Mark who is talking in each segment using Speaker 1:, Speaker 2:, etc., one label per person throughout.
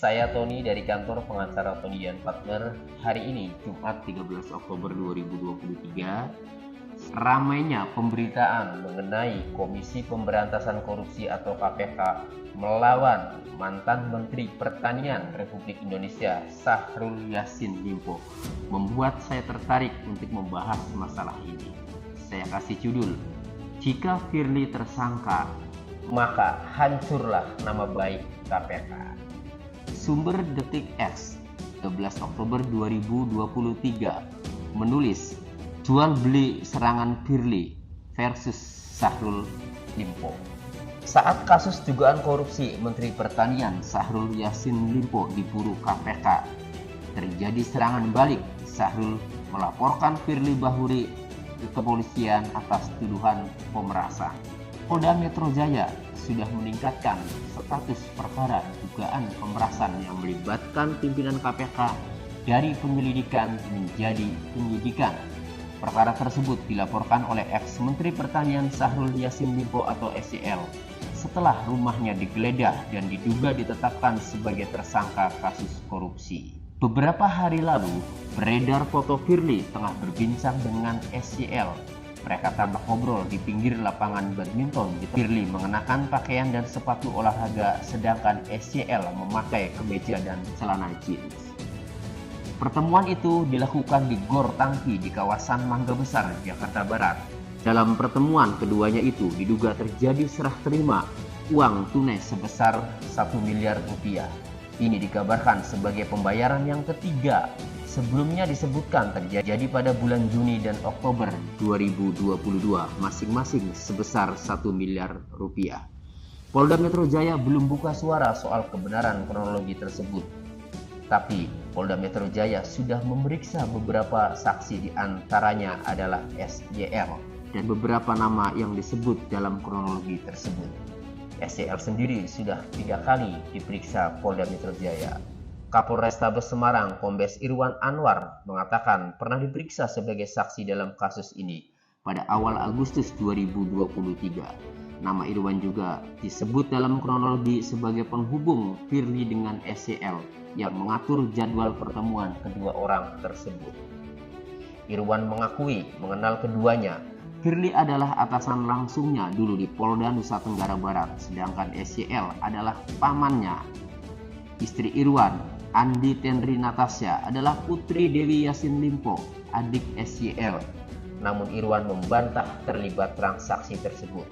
Speaker 1: Saya Tony dari kantor pengacara Tony dan Partner. Hari ini, Jumat 13 Oktober 2023, ramainya pemberitaan mengenai Komisi Pemberantasan Korupsi atau KPK melawan mantan Menteri Pertanian Republik Indonesia Syahrul Yassin Limpo membuat saya tertarik untuk membahas masalah ini. Saya kasih judul, "Jika Firly tersangka, maka hancurlah nama baik KPK." Sumber Detik X 12 Oktober 2023 menulis, jual beli serangan Firly versus Syahrul Limpo. Saat kasus dugaan korupsi Menteri Pertanian Syahrul Yassin Limpo diburu KPK, terjadi serangan balik. Syahrul melaporkan Firly Bahuri ke kepolisian atas tuduhan pemerasan. Polda Metro Jaya sudah meningkatkan status perkara dugaan pemerasan yang melibatkan pimpinan KPK dari penyelidikan menjadi penyidikan. Perkara tersebut dilaporkan oleh ex-Menteri Pertanian Syahrul Yassin Limpo atau SYL setelah rumahnya digeledah dan diduga ditetapkan sebagai tersangka kasus korupsi. Beberapa hari lalu, beredar foto Firly tengah berbincang dengan SYL. Mereka tampak ngobrol di pinggir lapangan badminton. Firly mengenakan pakaian dan sepatu olahraga, sedangkan SYL memakai kemeja dan celana jeans. Pertemuan itu dilakukan di Gor Tangki di kawasan Mangga Besar, Jakarta Barat. Dalam pertemuan keduanya itu diduga terjadi serah terima uang tunai sebesar 1 miliar rupiah. Ini dikabarkan sebagai pembayaran yang ketiga. Sebelumnya disebutkan terjadi pada bulan Juni dan Oktober 2022, masing-masing sebesar 1 miliar rupiah. Polda Metro Jaya belum buka suara soal kebenaran kronologi tersebut. Tapi Polda Metro Jaya sudah memeriksa beberapa saksi, di antaranya adalah SYL dan beberapa nama yang disebut dalam kronologi tersebut. SYL sendiri sudah 3 kali diperiksa Polda Metro Jaya. Kapolrestabes Semarang, Kombes Irwan Anwar, mengatakan pernah diperiksa sebagai saksi dalam kasus ini pada awal Agustus 2023. Nama Irwan juga disebut dalam kronologi sebagai penghubung Firly dengan SYL yang mengatur jadwal pertemuan kedua orang tersebut. Irwan mengakui mengenal keduanya. Firly adalah atasan langsungnya dulu di Polda Nusa Tenggara Barat, sedangkan SYL adalah pamannya. Istri Irwan, Andi Tenri Natasha, adalah putri Dewi Yassin Limpo, adik SYL. Namun Irwan membantah terlibat transaksi tersebut.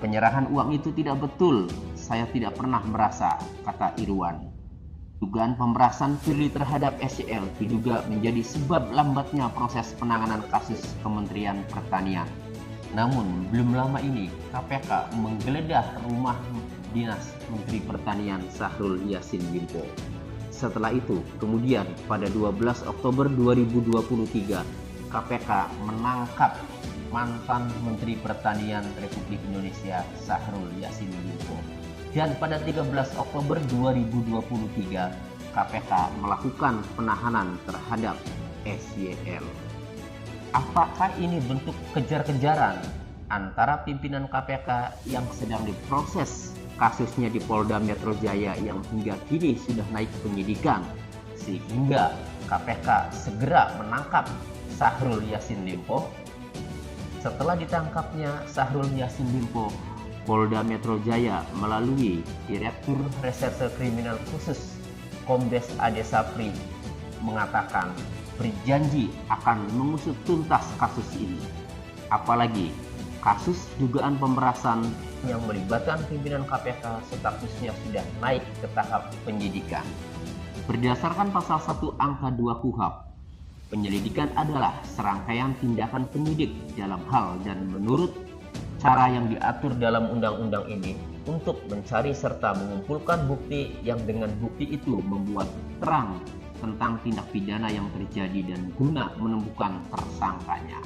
Speaker 1: Penyerahan uang itu tidak betul, saya tidak pernah merasa, kata Irwan. Dugaan pemerasan Firly terhadap SYL diduga menjadi sebab lambatnya proses penanganan kasus Kementerian Pertanian. Namun belum lama ini KPK menggeledah rumah dinas Menteri Pertanian Syahrul Yassin Limpo. Setelah itu, kemudian pada 12 Oktober 2023, KPK menangkap mantan Menteri Pertanian Republik Indonesia Syahrul Yassin Limpo. Dan pada 13 Oktober 2023, KPK melakukan penahanan terhadap SYL. Apakah ini bentuk kejar-kejaran antara pimpinan KPK yang sedang diproses kasusnya di Polda Metro Jaya yang hingga kini sudah naik penyidikan, sehingga KPK segera menangkap Syahrul Yassin Limpo? Setelah ditangkapnya Syahrul Yassin Limpo, Polda Metro Jaya melalui Direktur Reserse Kriminal Khusus Kombes Ade Sapri mengatakan berjanji akan mengusut tuntas kasus ini. Apalagi kasus dugaan pemerasan yang melibatkan pimpinan KPK statusnya sudah naik ke tahap penyidikan. Berdasarkan pasal 1 angka 2 KUHP, penyelidikan adalah serangkaian tindakan penyidik dalam hal dan menurut cara yang diatur dalam undang-undang ini untuk mencari serta mengumpulkan bukti yang dengan bukti itu membuat terang tentang tindak pidana yang terjadi dan guna menemukan tersangkanya.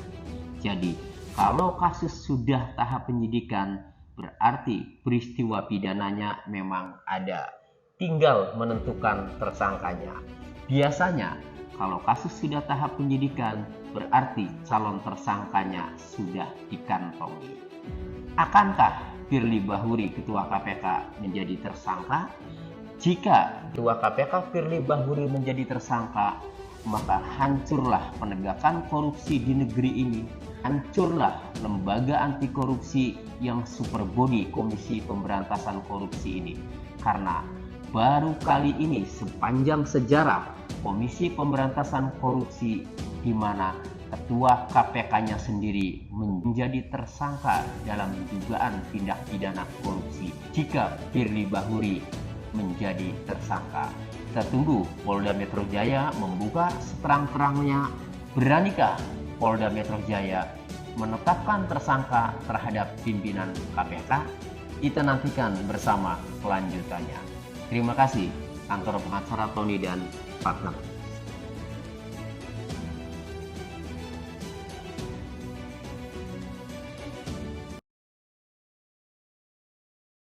Speaker 1: Jadi, kalau kasus sudah tahap penyidikan, berarti peristiwa pidananya memang ada. Tinggal menentukan tersangkanya. Biasanya, kalau kasus sudah tahap penyidikan, berarti calon tersangkanya sudah dikantongi. Akankah Firly Bahuri, Ketua KPK, menjadi tersangka? Jika Ketua KPK Firly Bahuri menjadi tersangka, maka hancurlah penegakan korupsi di negeri ini. Hancurlah lembaga anti korupsi yang super body Komisi Pemberantasan Korupsi ini. Karena baru kali ini sepanjang sejarah Komisi Pemberantasan Korupsi di mana Ketua KPK-nya sendiri menjadi tersangka dalam dugaan tindak pidana korupsi. Jika Firly Bahuri menjadi tersangka, kita tunggu Polda Metro Jaya membuka seterang-terangnya. Beranikah Polda Metro Jaya menetapkan tersangka terhadap pimpinan KPK? Kita nantikan bersama kelanjutannya. Terima kasih, kantor pengacara Tony dan partner.